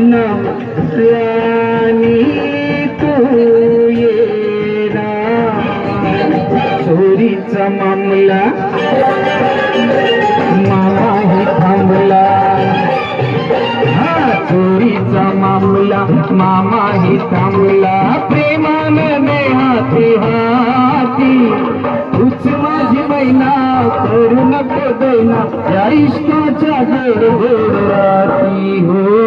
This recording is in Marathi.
ना राणी तू येना चोरीचा मामला मामाही थांबला चोरीचा मामला मामाही थांबला प्रेमानं नेहाती हाती तूच माझी मैना करू नको दैना या इश्काच्या गोड गोड राती हो